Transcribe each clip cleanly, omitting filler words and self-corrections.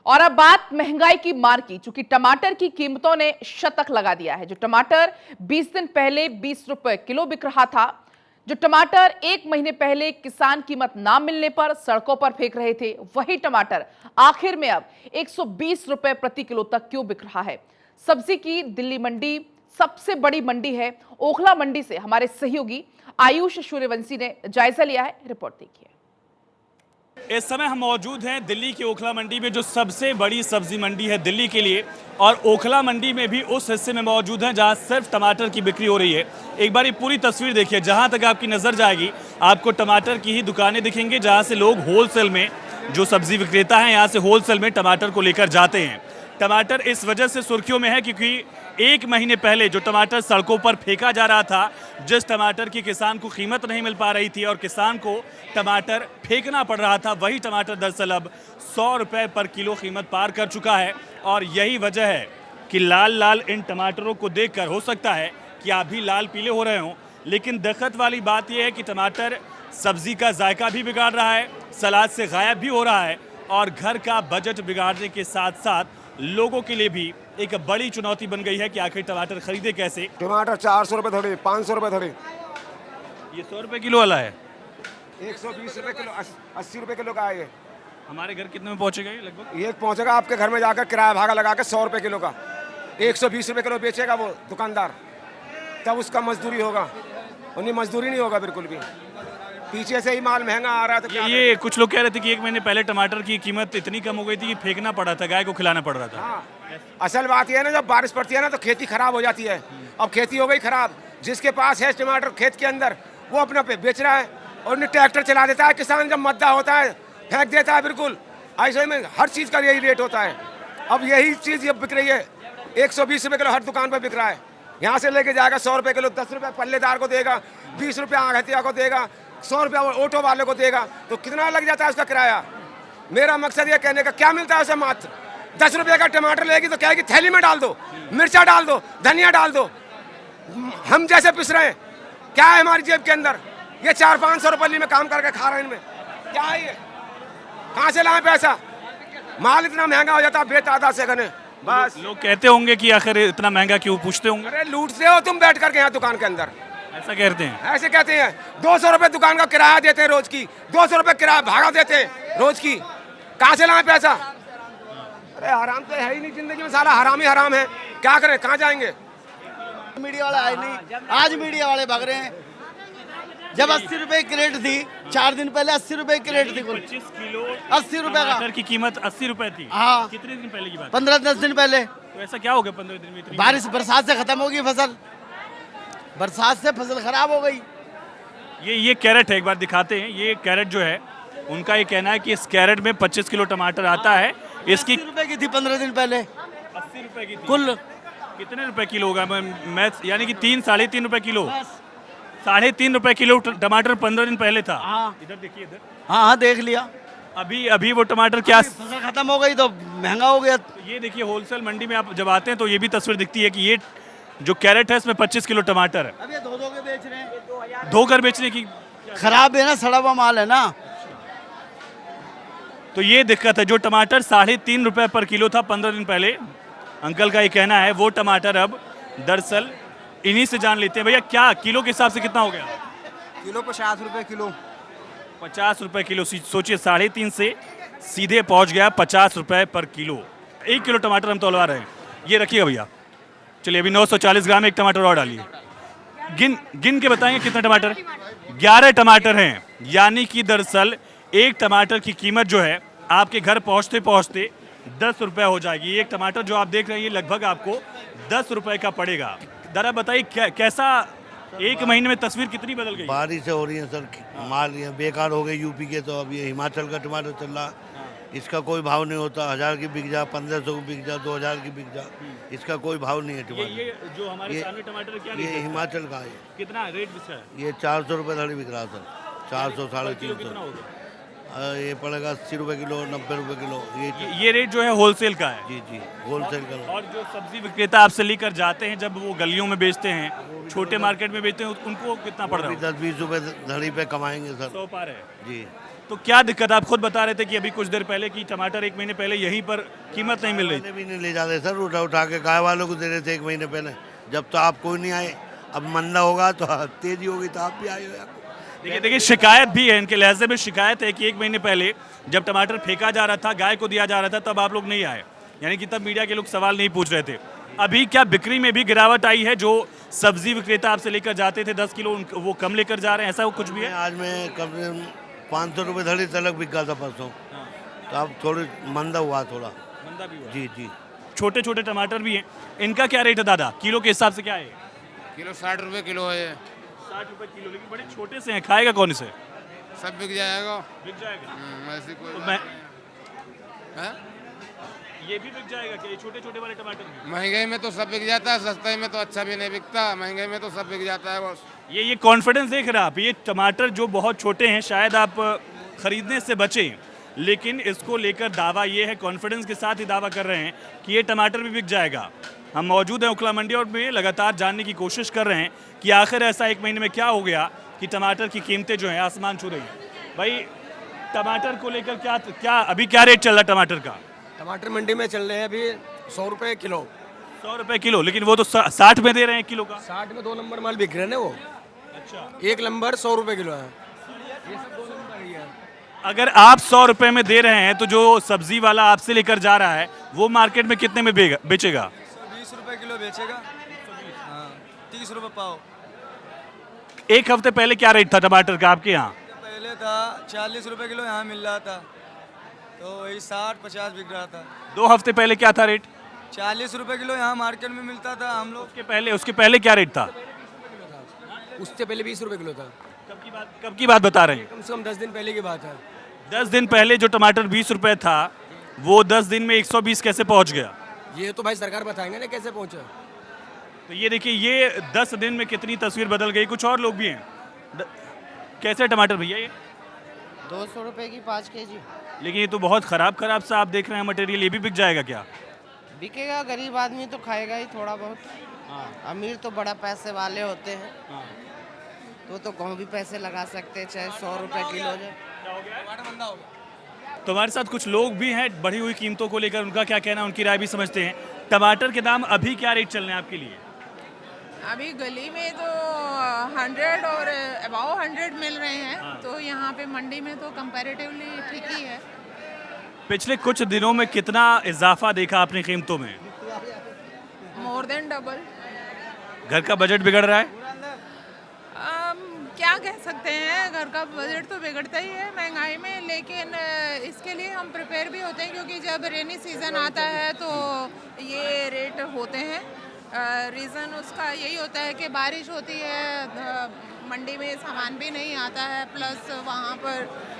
और अब बात महंगाई की मार की, चूंकि टमाटर की कीमतों ने शतक लगा दिया है। जो टमाटर 20 दिन पहले 20 रुपए किलो बिक रहा था, जो टमाटर एक महीने पहले किसान कीमत ना मिलने पर सड़कों पर फेंक रहे थे, वही टमाटर आखिर में अब 120 रुपए प्रति किलो तक क्यों बिक रहा है। सब्जी की दिल्ली मंडी सबसे बड़ी मंडी है। ओखला मंडी से हमारे सहयोगी आयुष सूर्यवंशी ने जायजा लिया है। रिपोर्ट देखिए। इस समय हम मौजूद हैं दिल्ली की ओखला मंडी में, जो सबसे बड़ी सब्जी मंडी है दिल्ली के लिए। और ओखला मंडी में भी उस हिस्से में मौजूद हैं जहां सिर्फ टमाटर की बिक्री हो रही है। एक बार ये पूरी तस्वीर देखिए, जहां तक आपकी नज़र जाएगी आपको टमाटर की ही दुकानें दिखेंगी, जहां से लोग होलसेल में, जो सब्जी विक्रेता हैं यहाँ से होलसेल में टमाटर को लेकर जाते हैं। टमाटर इस वजह से सुर्खियों में है क्योंकि एक महीने पहले जो टमाटर सड़कों पर फेंका जा रहा था, जिस टमाटर की किसान को कीमत नहीं मिल पा रही थी और किसान को टमाटर फेंकना पड़ रहा था, वही टमाटर दरअसल अब 100 रुपये पर किलो कीमत पार कर चुका है। और यही वजह है कि लाल लाल इन टमाटरों को देखकर हो सकता है कि आप भी लाल पीले हो रहे हों, लेकिन दिक्कत वाली बात यह है कि टमाटर सब्जी का जायका भी बिगाड़ रहा है, सलाद से गायब भी हो रहा है और घर का बजट बिगाड़ने के साथ साथ लोगों के लिए भी एक बड़ी चुनौती बन गई है कि आखिर टमाटर खरीदे कैसे। टमाटर 400 रुपये थोड़ी, 500 रुपये थोड़ी। ये 100 रुपये किलो वाला है, 120 रुपये किलो, 80 रुपये किलो का है ये। हमारे घर कितने में पहुंचेगा ये लगभग? ये पहुंचेगा आपके घर में जाकर किराया भागा लगा के 100 रुपये किलो का। 120 रुपये किलो बेचेगा वो दुकानदार, तब उसका मजदूरी होगा। उन्हें मजदूरी नहीं होगा बिल्कुल भी। पीछे से ही माल महंगा आ रहा है तो ये कुछ लोग कह रहे थे कि एक महीने पहले टमाटर की कीमत इतनी कम हो गई थी कि फेंकना पड़ा था, गाय को खिलाना पड़ रहा था। हाँ, असल बात यह है ना, जब बारिश पड़ती है ना तो खेती खराब हो जाती है। अब खेती हो गई खराब, जिसके पास है टमाटर खेत के अंदर वो अपना पे बेच रहा है और उन्हें ट्रैक्टर चला देता है। किसान जब मद्दा होता है फेंक देता है। बिल्कुल ऐसे में हर चीज़ का यही रेट होता है। अब यही चीज़ ये बिक रही है, 120 रुपये किलो हर दुकान पर बिक रहा है। यहाँ से लेके जाएगा 100 रुपये किलो, 10 रुपये पल्लेदार को देगा, 20 रुपये आढ़तिया को देगा, 100 रुपया ऑटो वाले को देगा, तो कितना लग जाता है उसका किराया। मेरा मकसद ये कहने का, क्या मिलता है उसे? मात्र 10 रुपये का टमाटर लेगी तो कहेगी थैली में डाल दो, मिर्चा डाल दो, धनिया डाल दो। हम जैसे पिस रहे हैं, क्या है हमारी जेब के अंदर? ये 400-500 रुपये में काम करके खा रहे हैं। इनमें क्या है? ये कहाँ से लाए पैसा? माल इतना महंगा हो जाता है बेतादा से गने। बस लोग कहते होंगे कि आखिर इतना महंगा क्यों, पूछते होंगे। अरे लूटते हो तुम बैठ करके यहाँ दुकान के अंदर, ऐसा कहते हैं। ऐसे कहते हैं। 200 रुपये दुकान का किराया देते हैं रोज की, 200 रुपये किराया भाड़ा देते हैं रोज की। कहाँ से लाए पैसा? अरे हराम तो है ही नहीं जिंदगी में, सारा हराम ही हराम है। क्या करें, कहाँ जाएंगे? मीडिया वाला है नहीं, आज मीडिया वाले भाग रहे हैं। जब 80 रुपए क्रेट थी 4 दिन पहले, 80 रुपए क्रेट थी। 25 किलो 80 रुपए का टमाटर की कीमत 80 रुपए थी। हाँ। कितने दिन पहले की बात? 15-10 दिन पहले। तो ऐसा क्या हो गया 15 दिन में इतनी? बारिश बरसात से खत्म होगी फसल, बरसात से फसल खराब हो गई। ये कैरेट है, एक बार दिखाते हैं। ये कैरेट जो है, उनका ये कहना है कि इस कैरेट में 25 किलो टमाटर आता है। इसकी 80 रुपए की थी 15 दिन पहले, 80 रुपए की थी। कुल कितने रुपए किलो होगा? मैं यानी कि 3-3.5 रुपए किलो, 3.5 रुपए किलो टमाटर 15 दिन पहले था। हाँ। इधर देखिए, इधर। हाँ देख लिया। अभी वो टमाटर क्या फसल खत्म हो गई तो महंगा हो गया। तो ये देखिए, होलसेल मंडी में आप जब आते हैं तो ये भी तस्वीर दिखती है कि ये जो कैरेट है इसमें 25 किलो टमाटर है। अब ये धो के बेच रहे हैं, धोकर बेचने की। खराब है ना, सड़ा हुआ माल है ना। तो ये दिक्कत है। जो टमाटर 3.5 रुपए पर किलो था 15 दिन पहले, अंकल का ये कहना है, वो टमाटर अब दरअसल इन्हीं से जान लेते हैं। भैया क्या किलो के हिसाब से कितना हो गया? किलो 50 रुपये किलो। 50 रुपए किलो। सोचिए, 3.5 से सीधे पहुंच गया 50 रुपए पर किलो। 1 किलो टमाटर हम तोलवा रहे हैं। ये रखिएगा भैया। चलिए, अभी 940 ग्राम एक टमाटर और डालिए। गिन के बताएंगे कितने टमाटर? 11 टमाटर हैं। यानी कि दरअसल एक टमाटर की कीमत जो है आपके घर पहुंचते पहुंचते 10 रुपये हो जाएगी। एक टमाटर जो आप देख रहे हैं ये लगभग आपको 10 रुपये का पड़ेगा। दरा बताइए, कैसा एक महीने में तस्वीर कितनी बदल गई? बारिश हो रही है सर, माल ये बेकार हो गए यूपी के। तो अब ये हिमाचल का टमाटर चल रहा, इसका कोई भाव नहीं होता। 1000 की बिक जा, 1500 की बिक जा, 2000 की बिक जा, इसका कोई भाव नहीं है टमाटर। ये जो हमारे सामने टमाटर क्या रेट ये है? हिमाचल का है। कितना रेट बिका है? ये 400 रुपये धड़ी बिक रहा सर, 400 कितना 350। होगा? ये पड़ेगा 80 रुपये किलो, 90 रुपये किलो। ये रेट जो है होलसेल का है। जी होलसेल का। और जो सब्जी विक्रेता आपसे लेकर जाते हैं, जब वो गलियों में बेचते हैं, छोटे मार्केट में बेचते हैं, उनको कितना पड़ रहा है? 10-20 रुपये धड़ी पे कमाएंगे सर। 100 पार है जी। तो क्या दिक्कत, आप खुद बता रहे थे कि अभी कुछ देर पहले कि टमाटर 1 महीने पहले यहीं पर कीमत नहीं मिल रही थी। भी नहीं ले जाते सर, उठा उठा के गाय वालों को दे रहे थे 1 महीने पहले, जब तो आप कोई नहीं आए। अब मंदा होगा तो तेजी होगी तो आप भी आए हो। देखिए देखिए, शिकायत भी है, इनके लहजे में शिकायत है कि 1 महीने पहले जब टमाटर फेंका जा रहा था, गाय को दिया जा रहा था, तब आप लोग नहीं आए, यानी कि तब मीडिया के लोग सवाल नहीं पूछ रहे थे। अभी क्या बिक्री में भी गिरावट आई है? जो सब्जी विक्रेता आपसे लेकर जाते थे 10 किलो, वो कम लेकर जा रहे हैं, ऐसा कुछ भी है? आज मैं कम से कम 500 रुपये धड़ी तलक बिक गया था परसों, तो अब थोड़ी मंदा हुआ, थोड़ा मंदा भी हुआ। जी जी। छोटे छोटे टमाटर भी हैं, इनका क्या रेट है दादा? किलो के हिसाब से क्या है? किलो 60 रुपए किलो है। 60 रुपए किलो, लेकिन बड़े छोटे से हैं, खाएगा कौन इसे? सब बिक जाएगा। बिक जाएगा? ऐसी कोई तो मैं हैं? ये भी बिक जाएगा क्या, ये छोटे छोटे वाले टमाटर भी? महंगाई में तो सब बिक जाता है, सस्ते में तो अच्छा भी नहीं बिकता, महंगाई में तो सब बिक जाता है बस। ये कॉन्फिडेंस देख रहे हैं आप? ये टमाटर जो बहुत छोटे हैं, शायद आप खरीदने से बचें, लेकिन इसको लेकर दावा ये है, कॉन्फिडेंस के साथ ही दावा कर रहे हैं कि ये टमाटर भी बिक जाएगा। हम मौजूद हैं ओखला मंडी और में लगातार जानने की कोशिश कर रहे हैं कि आखिर ऐसा 1 महीने में क्या हो गया कि टमाटर की कीमतें जो हैं आसमान छू रही हैं। भाई, टमाटर को लेकर क्या अभी क्या रेट चल रहा है टमाटर का? टमाटर मंडी में चल रहे हैं अभी 100 रुपए किलो। 100 रुपए किलो, लेकिन वो तो 60 में दे रहे हैं किलो का। 60 में 2 नंबर माल बिक रहे हैं ना वो। अच्छा, 1 नंबर 100 रुपए किलो है, ये सब 2 नंबर ही है। अगर आप 100 रुपए में दे रहे हैं तो जो सब्जी वाला आपसे लेकर जा रहा है वो मार्केट में कितने में बेचेगा? 120 रुपए किलो बेचेगा। हाँ, 30 रुपए पाव। एक हफ्ते पहले क्या रेट था टमाटर का आपके यहाँ? पहले था 40 रुपए किलो, यहाँ मिल रहा था, तो वही 60-50 बिक रहा था। 2 हफ्ते पहले क्या था रेट? 40 रुपए किलो यहाँ मार्केट में मिलता था। हम लोग उसके पहले क्या रेट था? उससे पहले 20 रुपए किलो था। कब की बात बता रहे हैं? कम से कम 10 दिन पहले की बात है। 10 दिन पहले जो टमाटर 20 रुपए था, वो 10 दिन में 120 कैसे पहुंच गया? ये तो भाई सरकार बताएंगे ना कैसे पहुंचा। तो ये देखिए, ये 10 दिन में कितनी तस्वीर बदल गई। कुछ और लोग भी हैं। कैसे टमाटर भैया ये? 200 रुपए की 5 केजी। लेकिन ये तो बहुत खराब सा आप देख रहे हैं मटेरियल, ये भी बिक जाएगा क्या? बिकेगा, गरीब आदमी तो खाएगा ही थोड़ा बहुत। अमीर तो बड़ा पैसे वाले होते हैं, तो कहूँ भी पैसे लगा सकते हैं, चाहे 100 रुपए किलो जाए। तो हमारे साथ कुछ लोग भी हैं, बढ़ी हुई कीमतों को लेकर उनका क्या कहना है, उनकी राय भी समझते हैं। टमाटर के दाम अभी क्या रेट चल रहे हैं आपके लिए? अभी गली में तो 100 और अबाव 100 मिल रहे हैं, तो यहाँ पे मंडी में तो कंपैरेटिवली ठीक ही है। पिछले कुछ दिनों में कितना इजाफा देखा आपने कीमतों में? More than double. घर का बजट बिगड़ रहा है? क्या कह सकते हैं, घर का बजट तो बिगड़ता ही है महंगाई में, लेकिन इसके लिए हम प्रिपेयर भी होते हैं, क्योंकि जब रेनी सीज़न आता है तो ये रेट होते हैं। रीज़न उसका यही होता है कि बारिश होती है, मंडी में सामान भी नहीं आता है, प्लस वहाँ पर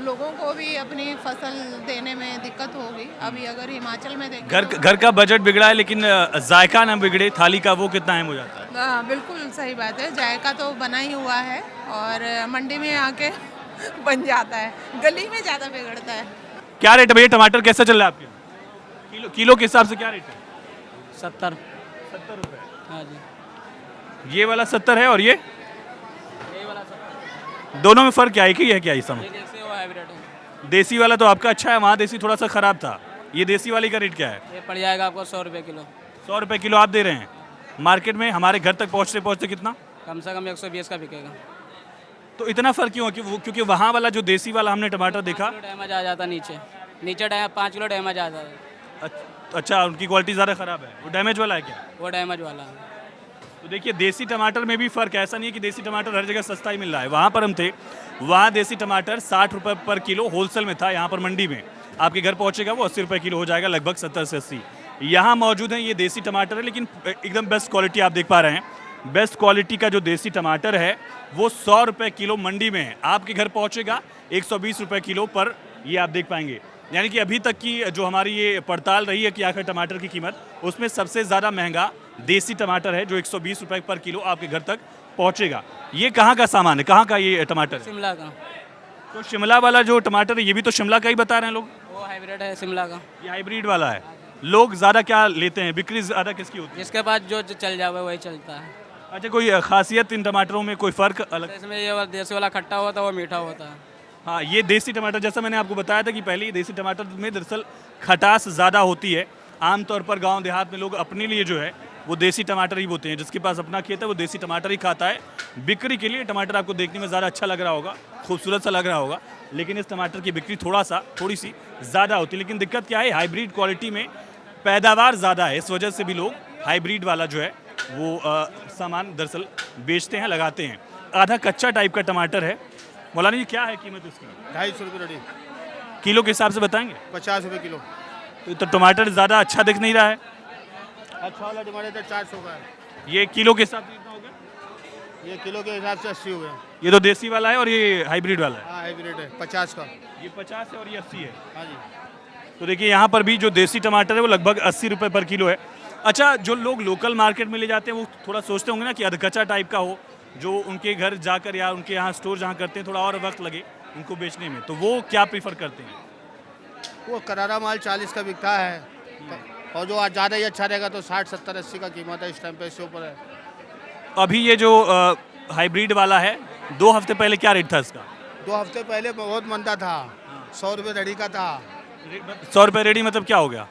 लोगों को भी अपनी फसल देने में दिक्कत होगी। अभी अगर हिमाचल में देखें घर का बजट बिगड़ा है, लेकिन जायका ना बिगड़े, थाली का वो कितना अहम हो जाता है? बिल्कुल सही बात है, जायका तो बना ही हुआ है और मंडी में आके बन जाता है, गली में ज़्यादा बिगड़ता है। क्या रेट है भैया टमाटर, कैसा चल रहा है आपके? किलो के हिसाब से क्या रेट है? 70 रुपए। हाँ जी। ये वाला 70 है और ये वाला 70। दोनों में फर्क क्या है? एक ही है क्या? इस समय देसी वाला तो आपका अच्छा है, वहाँ देसी थोड़ा सा खराब था। ये देसी वाली का रेट क्या है? ये पड़ जाएगा आपको 100 रुपए किलो। 100 रुपए किलो आप दे रहे हैं। मार्केट में हमारे घर तक पहुँचते कितना? कम से कम 120 का बिकेगा। तो इतना फर्क क्यों? क्योंकि वहाँ वाला जो देसी वाला हमने टमाटर देखा, डैमेज आ जाता नीचे 5 किलो डैमेज आ जाता है। अच्छा, उनकी क्वालिटी ज़्यादा ख़राब है, वो डैमेज वाला है क्या? वो डैमेज वाला है। तो देखिए, देसी टमाटर में भी फ़र्क है, ऐसा नहीं है कि देसी टमाटर हर जगह सस्ता ही मिल रहा है। वहाँ पर हम थे, वहाँ देसी टमाटर 60 रुपये पर किलो होलसेल में था। यहाँ पर मंडी में आपके घर पहुँचेगा वो 80 रुपये किलो हो जाएगा, लगभग 70 से 80। यहाँ मौजूद हैं, ये देसी टमाटर है, लेकिन एकदम बेस्ट क्वालिटी आप देख पा रहे हैं। बेस्ट क्वालिटी का जो देसी टमाटर है वो 100 रुपये किलो मंडी में है, आपके घर पहुँचेगा 120 रुपये किलो पर, ये आप देख पाएंगे। यानी कि अभी तक की जो हमारी ये पड़ताल रही है कि आखिर टमाटर की कीमत, उसमें सबसे ज़्यादा महंगा देसी टमाटर है, जो 120 रुपये पर किलो आपके घर तक पहुंचेगा। ये कहाँ का सामान है, कहाँ का ये टमाटर है? शिमला का। तो शिमला वाला जो टमाटर है, ये भी तो शिमला का ही बता रहे हैं लोग। वो हाइब्रिड है शिमला का। ये हाइब्रिड वाला है। लोग ज़्यादा क्या लेते हैं, बिक्री ज़्यादा किसकी होती है? जिसके पास जो चल जाए वही चलता है। अच्छा, कोई खासियत इन टमाटरों में, कोई फ़र्क अलग? इसमें ये देसी वाला खट्टा होता है, वो मीठा होता है। हाँ, ये देसी टमाटर, जैसा मैंने आपको बताया था कि पहले ये देसी टमाटर में दरअसल खटास ज़्यादा होती है। आमतौर पर गांव देहात में लोग अपने लिए जो है वो देसी टमाटर ही बोते हैं। जिसके पास अपना खेत है वो देसी टमाटर ही खाता है। बिक्री के लिए टमाटर आपको देखने में ज़्यादा अच्छा लग रहा होगा, खूबसूरत सा लग रहा होगा, लेकिन इस टमाटर की बिक्री थोड़ी सी ज़्यादा होती है। लेकिन दिक्कत क्या है, हाइब्रिड क्वालिटी में पैदावार ज़्यादा है, इस वजह से भी लोग हाइब्रिड वाला जो है वो सामान दरअसल बेचते हैं, लगाते हैं। आधा कच्चा टाइप का टमाटर है। मौलाना जी, क्या है कीमत इसकी? 250 रुपये रेडी, किलो के हिसाब से बताएंगे? 50 रुपये किलो। तो टमाटर ज़्यादा अच्छा दिख नहीं रहा है। अच्छा वाला टमाटर तो 400 का है। ये किलो के हिसाब से कितना हो गया? ये किलो के हिसाब से 80 हो गया। ये तो देसी वाला है और ये हाइब्रिड वाला है। हाँ, हाइब्रिड है 50 का। ये 50 है और ये 80 है। हाँ जी। तो देखिए यहाँ पर भी जो देसी टमाटर है वो लगभग 80 रुपये पर किलो है। अच्छा, जो लोग लोकल मार्केट में ले जाते हैं वो थोड़ा सोचते होंगे ना कि अधकच्चा टाइप का हो, जो उनके घर जाकर या उनके यहाँ स्टोर जहाँ करते हैं थोड़ा और वक्त लगे उनको बेचने में, तो वो क्या प्रीफर करते हैं? वो करारा माल 40 का बिकता है, और जो आज ज़्यादा ही अच्छा रहेगा तो 60, 70, 80 का कीमत है इस टाइम पे, इससे ऊपर है। अभी ये जो हाइब्रिड वाला है, 2 हफ्ते पहले क्या रेट था इसका? 2 हफ्ते पहले बहुत मंदा था, 100 रुपये रेडी का था। 100 रुपये रेडी मतलब क्या हो गया?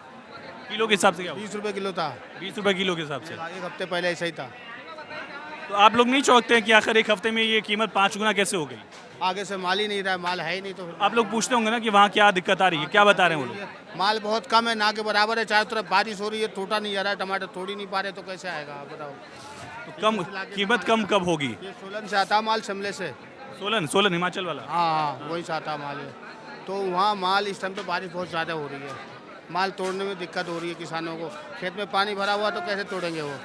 किलो के हिसाब से क्या हो? 20 रुपये किलो था। 20 रुपये किलो के हिसाब से। 1 हफ्ते पहले ऐसा ही था। तो आप लोग नहीं चौंकते हैं कि आखिर एक हफ्ते में ये कीमत 5 गुना कैसे हो गई? आगे से माल ही नहीं रहा है, माल है ही नहीं। तो आप लोग पूछते होंगे ना कि वहाँ क्या दिक्कत आ रही है, क्या बता रहे हैं वो लोग? माल बहुत कम है, ना के बराबर है। चारों तरफ बारिश हो रही है, टूटा नहीं जा रहा है, टमाटर तोड़ी नहीं पा रहे, तो कैसे आएगा आप बताओ? तो कम कीमत कम कब होगी? ये सोलन से आता माल, शिमले से। सोलन हिमाचल वाला? हाँ, वहीं से आता माल है। तो वहाँ माल इस टाइम पे बारिश बहुत ज़्यादा हो रही है, माल तोड़ने में दिक्कत हो रही है किसानों को। खेत में पानी भरा हुआ तो कैसे तोड़ेंगे वो?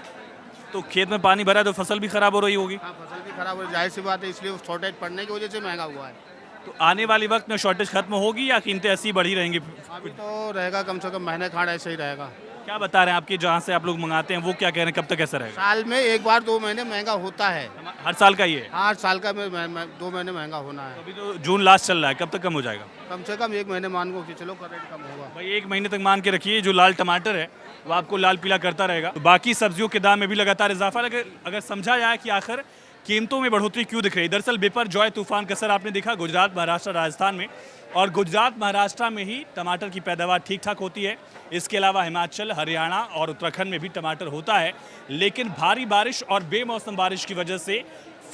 तो खेत में पानी भरा है तो फसल भी खराब हो रही होगी। हाँ, फसल भी खराब हो रही, जाहिर सी बात है, इसलिए शॉर्टेज पड़ने की वजह से महंगा हुआ है। तो आने वाले वक्त में शॉर्टेज खत्म होगी या कीमतें ऐसी बढ़ी रहेंगी? अभी तो रहेगा कम से कम महीने खाड़ ऐसे ही रहेगा। क्या बता रहे हैं आपके जहाँ से आप लोग मंगाते हैं वो क्या कह रहे हैं, कब तक ऐसा रहेगा? साल में 1 बार 2 महीने महंगा होता है। हर साल का ये? हर साल का 2 महीने महंगा होना है। अभी तो जून लास्ट चल रहा है, कब तक कम हो जाएगा? कम से कम 1 महीने मान को कि चलो का रेट कम होगा। भाई 1 महीने तक मान के रखिए, जो लाल टमाटर है वो आपको लाल पीला करता रहेगा। तो बाकी सब्जियों के दाम में भी लगातार इजाफा। अगर समझा जाए कि आखिर कीमतों में बढ़ोतरी क्यों दिख रही है, दरअसल बिपरजॉय तूफान का असर आपने देखा गुजरात, महाराष्ट्र, राजस्थान में, और गुजरात महाराष्ट्र में ही टमाटर की पैदावार ठीक ठाक होती है। इसके अलावा हिमाचल, हरियाणा और उत्तराखंड में भी टमाटर होता है, लेकिन भारी बारिश और बेमौसम बारिश की वजह से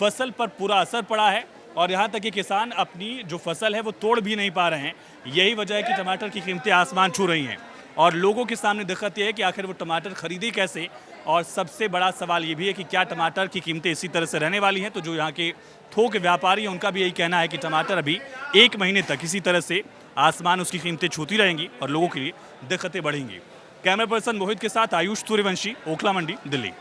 फसल पर पूरा असर पड़ा है और यहाँ तक कि किसान अपनी जो फसल है वो तोड़ भी नहीं पा रहे हैं। यही वजह है कि टमाटर की कीमतें आसमान छू रही हैं और लोगों के सामने दिक्कत यह है कि आखिर वो टमाटर खरीदे कैसे, और सबसे बड़ा सवाल ये भी है कि क्या टमाटर की कीमतें इसी तरह से रहने वाली हैं। तो जो यहाँ के थोक व्यापारी हैं उनका भी यही कहना है कि टमाटर अभी 1 महीने तक इसी तरह से आसमान उसकी कीमतें छूती रहेंगी और लोगों के लिए दिक्कतें बढ़ेंगी। कैमरा पर्सन मोहित के साथ आयुष सूर्यवंशी, ओखला मंडी, दिल्ली।